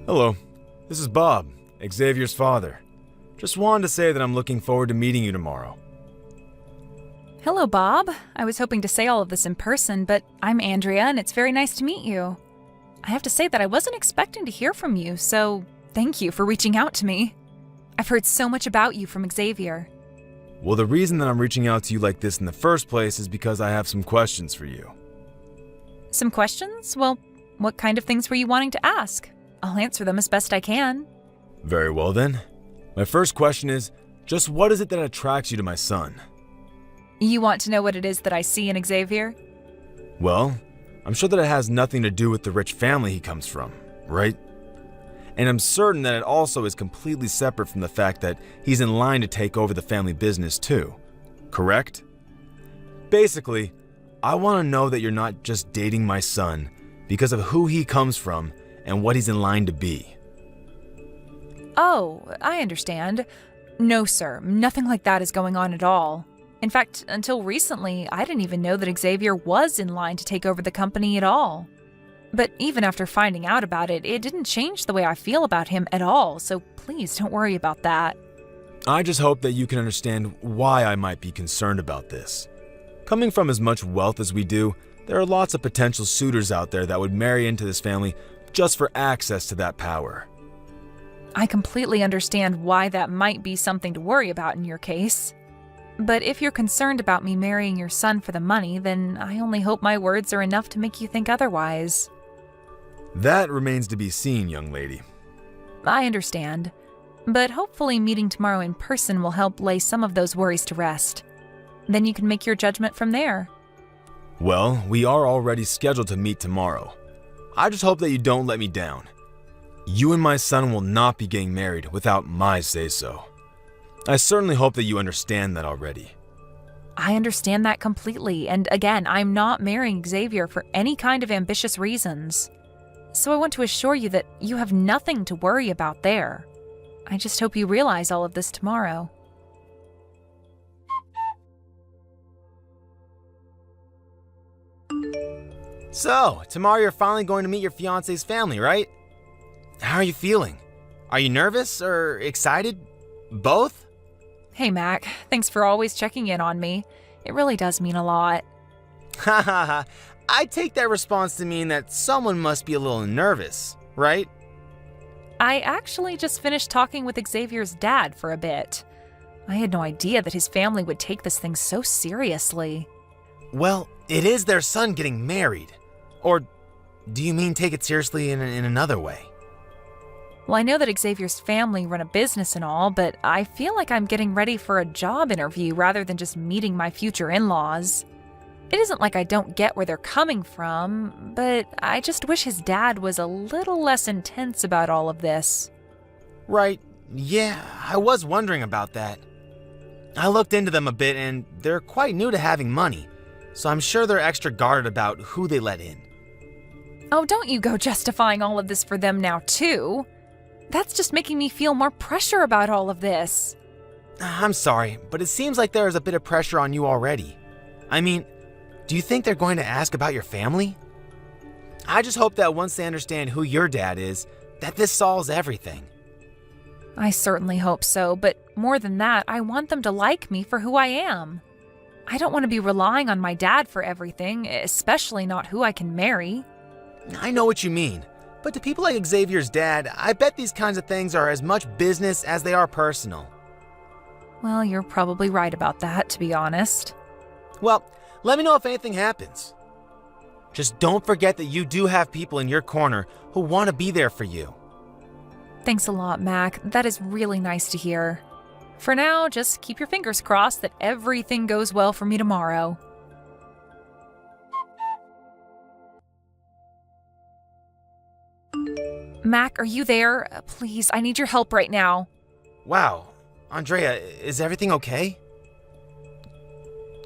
Hello, this is Bob, Xavier's father. Just wanted to say that I'm looking forward to meeting you tomorrow. Hello, Bob. I was hoping to say all of this in person, but I'm Andrea, and it's very nice to meet you. I have to say that I wasn't expecting to hear from you, so thank you for reaching out to me. I've heard so much about you from Xavier. Well, the reason that I'm reaching out to you like this in the first place is because I have some questions for you. Some questions? Well, what kind of things were you wanting to ask? I'll answer them as best I can. Very well then. My first question is, just what is it that attracts you to my son? You want to know what it is that I see in Xavier? Well, I'm sure that it has nothing to do with the rich family he comes from, right? And I'm certain that it also is completely separate from the fact that he's in line to take over the family business too, correct? Basically, I want to know that you're not just dating my son because of who he comes from and what he's in line to be. Oh, I understand. No, sir, nothing like that is going on at all. In fact, until recently, I didn't even know that Xavier was in line to take over the company at all. But even after finding out about it, it didn't change the way I feel about him at all, so please don't worry about that. I just hope that you can understand why I might be concerned about this. Coming from as much wealth as we do, there are lots of potential suitors out there that would marry into this family just for access to that power. I completely understand why that might be something to worry about in your case. But if you're concerned about me marrying your son for the money, then I only hope my words are enough to make you think otherwise. That remains to be seen, young lady. I understand. But hopefully meeting tomorrow in person will help lay some of those worries to rest. Then you can make your judgment from there. Well, we are already scheduled to meet tomorrow. I just hope that you don't let me down. You and my son will not be getting married without my say-so. I certainly hope that you understand that already. I understand that completely, and again, I'm not marrying Xavier for any kind of ambitious reasons. So I want to assure you that you have nothing to worry about there. I just hope you realize all of this tomorrow. So, tomorrow you're finally going to meet your fiancé's family, right? How are you feeling? Are you nervous or excited? Both? Hey, Mac. Thanks for always checking in on me. It really does mean a lot. Ha ha ha. I take that response to mean that someone must be a little nervous, right? I actually just finished talking with Xavier's dad for a bit. I had no idea that his family would take this thing so seriously. Well, it is their son getting married. Or do you mean take it seriously in another way? Well, I know that Xavier's family run a business and all, but I feel like I'm getting ready for a job interview rather than just meeting my future in-laws. It isn't like I don't get where they're coming from, but I just wish his dad was a little less intense about all of this. Right, yeah, I was wondering about that. I looked into them a bit and they're quite new to having money, so I'm sure they're extra guarded about who they let in. Oh, don't you go justifying all of this for them now, too. That's just making me feel more pressure about all of this. I'm sorry, but it seems like there is a bit of pressure on you already. I mean, do you think they're going to ask about your family? I just hope that once they understand who your dad is, that this solves everything. I certainly hope so, but more than that, I want them to like me for who I am. I don't want to be relying on my dad for everything, especially not who I can marry. I know what you mean, but to people like Xavier's dad, I bet these kinds of things are as much business as they are personal. Well, you're probably right about that, to be honest. Well, let me know if anything happens. Just don't forget that you do have people in your corner who want to be there for you. Thanks a lot, Mac. That is really nice to hear. For now, just keep your fingers crossed that everything goes well for me tomorrow. Mac, are you there? Please, I need your help right now. Wow, Andrea, is everything okay?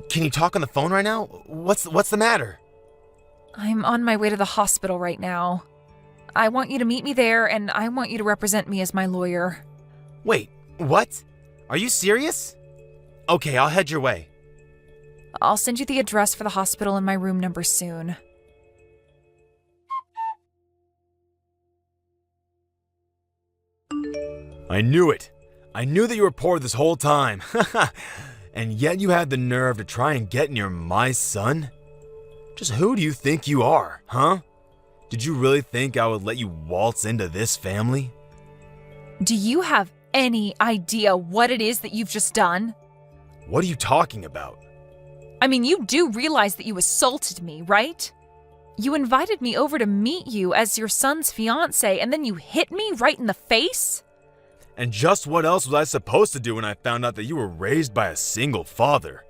Can you talk on the phone right now? What's the matter? I'm on my way to the hospital right now. I want you to meet me there, and I want you to represent me as my lawyer. Wait, what? Are you serious? Okay, I'll head your way. I'll send you the address for the hospital and my room number soon. I knew it. I knew that you were poor this whole time. And yet you had the nerve to try and get near my son? Just who do you think you are, huh? Did you really think I would let you waltz into this family? Do you have any idea what it is that you've just done? What are you talking about? I mean, you do realize that you assaulted me, right? You invited me over to meet you as your son's fiancé, and then you hit me right in the face? And just what else was I supposed to do when I found out that you were raised by a single father?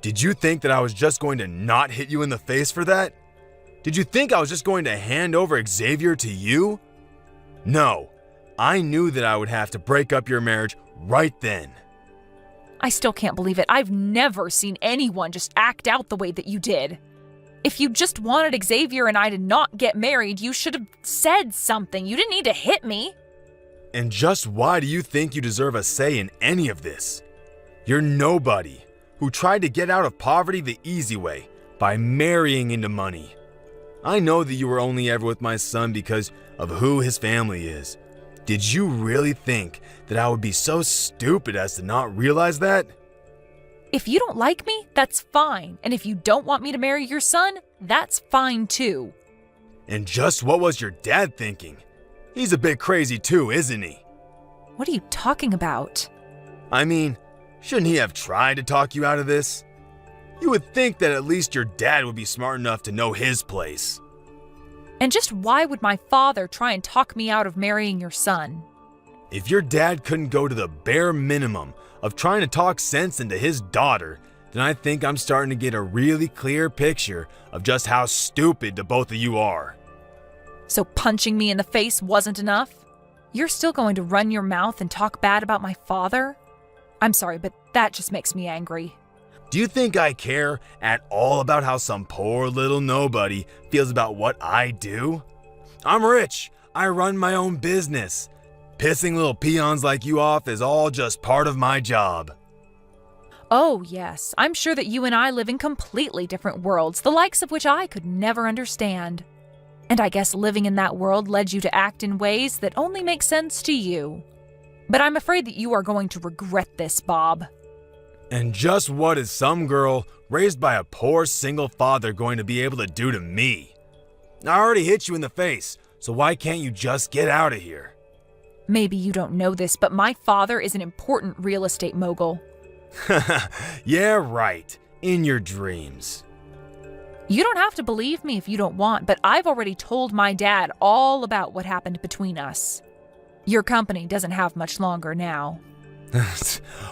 Did you think that I was just going to not hit you in the face for that? Did you think I was just going to hand over Xavier to you? No, I knew that I would have to break up your marriage right then. I still can't believe it. I've never seen anyone just act out the way that you did. If you just wanted Xavier and I to not get married, you should have said something. You didn't need to hit me. And just why do you think you deserve a say in any of this? You're nobody who tried to get out of poverty the easy way by marrying into money. I know that you were only ever with my son because of who his family is. Did you really think that I would be so stupid as to not realize that? If you don't like me, that's fine. And if you don't want me to marry your son, that's fine too. And just what was your dad thinking? He's a bit crazy too, isn't he? What are you talking about? I mean, shouldn't he have tried to talk you out of this? You would think that at least your dad would be smart enough to know his place. And just why would my father try and talk me out of marrying your son? If your dad couldn't go to the bare minimum of trying to talk sense into his daughter, then I think I'm starting to get a really clear picture of just how stupid the both of you are. So punching me in the face wasn't enough? You're still going to run your mouth and talk bad about my father? I'm sorry, but that just makes me angry. Do you think I care at all about how some poor little nobody feels about what I do? I'm rich. I run my own business. Pissing little peons like you off is all just part of my job. Oh, yes. I'm sure that you and I live in completely different worlds, the likes of which I could never understand. And I guess living in that world led you to act in ways that only make sense to you. But I'm afraid that you are going to regret this, Bob. And just what is some girl raised by a poor single father going to be able to do to me? I already hit you in the face, so why can't you just get out of here? Maybe you don't know this, but my father is an important real estate mogul. Yeah, right. In your dreams. You don't have to believe me if you don't want, but I've already told my dad all about what happened between us. Your company doesn't have much longer now.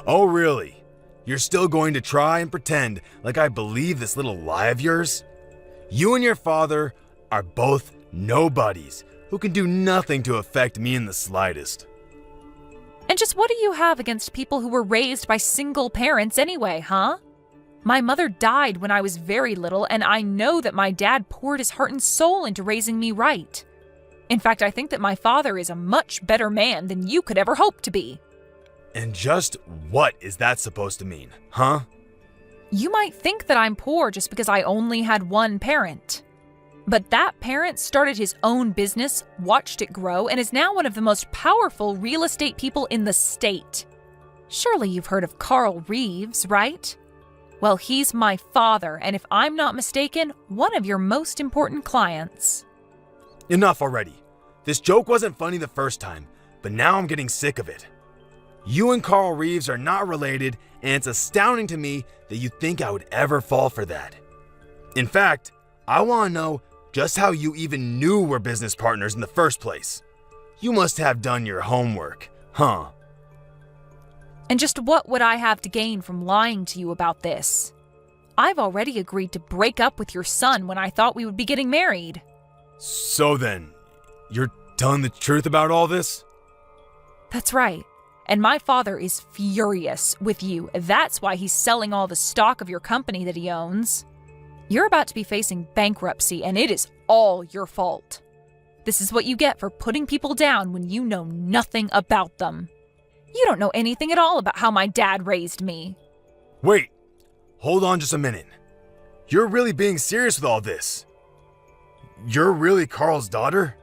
Oh, really? You're still going to try and pretend like I believe this little lie of yours? You and your father are both nobodies who can do nothing to affect me in the slightest. And just what do you have against people who were raised by single parents anyway, huh? My mother died when I was very little, and I know that my dad poured his heart and soul into raising me right. In fact, I think that my father is a much better man than you could ever hope to be. And just what is that supposed to mean, huh? You might think that I'm poor just because I only had one parent. But that parent started his own business, watched it grow, and is now one of the most powerful real estate people in the state. Surely you've heard of Carl Reeves, right? Well, he's my father, and if I'm not mistaken, one of your most important clients. Enough already. This joke wasn't funny the first time, but now I'm getting sick of it. You and Carl Reeves are not related, and it's astounding to me that you think I would ever fall for that. In fact, I want to know just how you even knew we're business partners in the first place. You must have done your homework, huh? And just what would I have to gain from lying to you about this? I've already agreed to break up with your son when I thought we would be getting married. So then, you're telling the truth about all this? That's right. And my father is furious with you. That's why he's selling all the stock of your company that he owns. You're about to be facing bankruptcy, and it is all your fault. This is what you get for putting people down when you know nothing about them. You don't know anything at all about how my dad raised me. Wait, hold on just a minute. You're really being serious with all this? You're really Carl's daughter?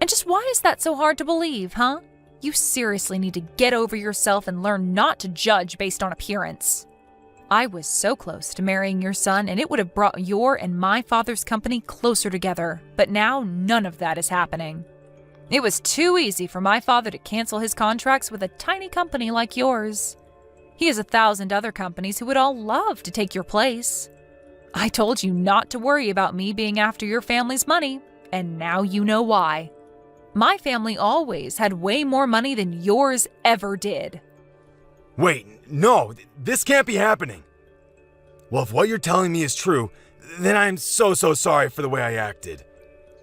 And just why is that so hard to believe, huh? You seriously need to get over yourself and learn not to judge based on appearance. I was so close to marrying your son, and it would have brought your and my father's company closer together, but now none of that is happening. It was too easy for my father to cancel his contracts with a tiny company like yours. He has 1,000 other companies who would all love to take your place. I told you not to worry about me being after your family's money, and now you know why. My family always had way more money than yours ever did. Wait, no, this can't be happening. Well, if what you're telling me is true, then I'm so sorry for the way I acted.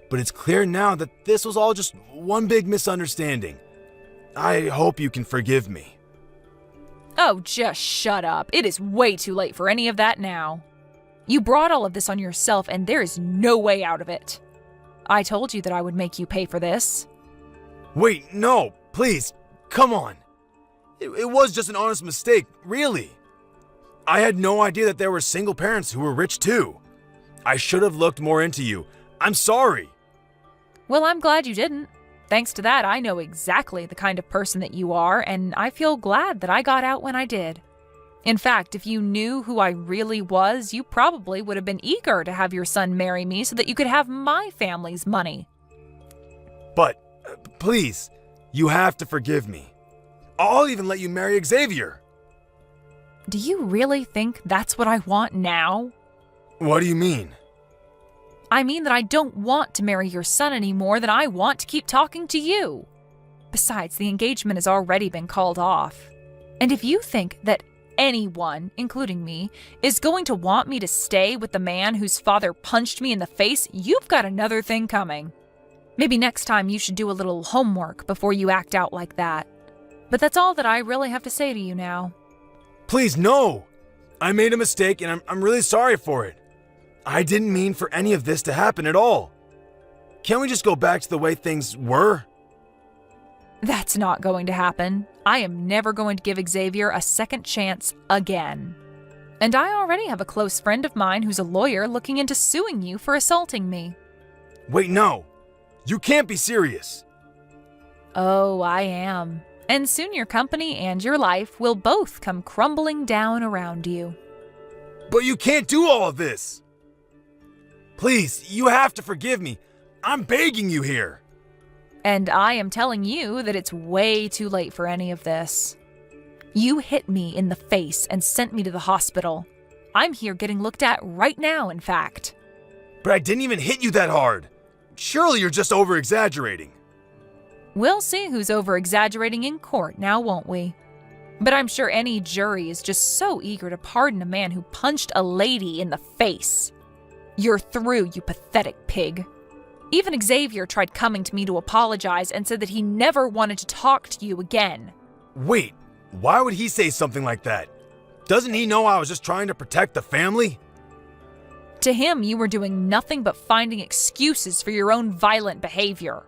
But it's clear now that this was all just one big misunderstanding. I hope you can forgive me. Oh, just shut up. It is way too late for any of that now. You brought all of this on yourself, and there is no way out of it. I told you that I would make you pay for this. Wait, no, please, come on. It was just an honest mistake, really. I had no idea that there were single parents who were rich too. I should have looked more into you. I'm sorry. Well, I'm glad you didn't. Thanks to that, I know exactly the kind of person that you are, and I feel glad that I got out when I did. In fact, if you knew who I really was, you probably would have been eager to have your son marry me so that you could have my family's money. But, please, you have to forgive me. I'll even let you marry Xavier. Do you really think that's what I want now? What do you mean? I mean that I don't want to marry your son any more than I want to keep talking to you. Besides, the engagement has already been called off. And if you think that anyone, including me, is going to want me to stay with the man whose father punched me in the face, you've got another thing coming. Maybe next time you should do a little homework before you act out like that. But that's all that I really have to say to you now. Please, no! I made a mistake and I'm really sorry for it. I didn't mean for any of this to happen at all. Can't we just go back to the way things were? That's not going to happen. I am never going to give Xavier a second chance again. And I already have a close friend of mine who's a lawyer looking into suing you for assaulting me. Wait, no. You can't be serious. Oh, I am. And soon your company and your life will both come crumbling down around you. But you can't do all of this. Please, you have to forgive me. I'm begging you here. And I am telling you that it's way too late for any of this. You hit me in the face and sent me to the hospital. I'm here getting looked at right now, in fact. But I didn't even hit you that hard. Surely you're just over-exaggerating. We'll see who's over-exaggerating in court now, won't we? But I'm sure any jury is just so eager to pardon a man who punched a lady in the face. You're through, you pathetic pig. Even Xavier tried coming to me to apologize and said that he never wanted to talk to you again. Wait, why would he say something like that? Doesn't he know I was just trying to protect the family? To him, you were doing nothing but finding excuses for your own violent behavior.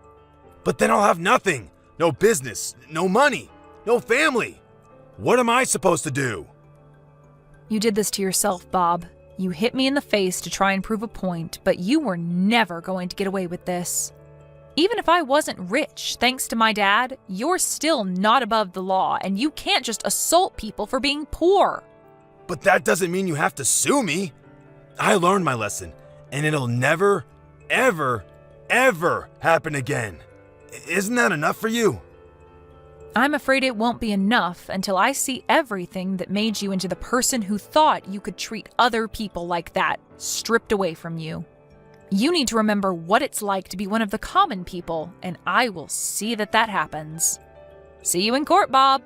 But then I'll have nothing. No business, no money, no family. What am I supposed to do? You did this to yourself, Bob. You hit me in the face to try and prove a point, but you were never going to get away with this. Even if I wasn't rich, thanks to my dad, you're still not above the law, and you can't just assault people for being poor. But that doesn't mean you have to sue me. I learned my lesson, and it'll never, ever, ever happen again. Isn't that enough for you? I'm afraid it won't be enough until I see everything that made you into the person who thought you could treat other people like that, stripped away from you. You need to remember what it's like to be one of the common people, and I will see that that happens. See you in court, Bob.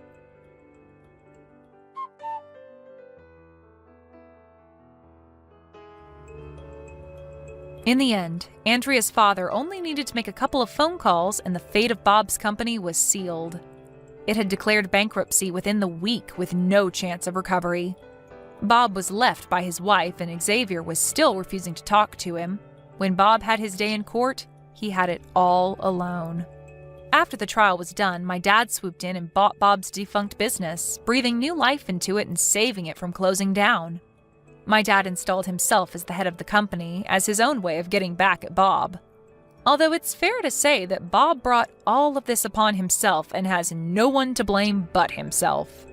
In the end, Andrea's father only needed to make a couple of phone calls and the fate of Bob's company was sealed. It had declared bankruptcy within the week with no chance of recovery. Bob was left by his wife and Xavier was still refusing to talk to him. When Bob had his day in court, he had it all alone. After the trial was done, my dad swooped in and bought Bob's defunct business, breathing new life into it and saving it from closing down. My dad installed himself as the head of the company as his own way of getting back at Bob. Although it's fair to say that Bob brought all of this upon himself and has no one to blame but himself.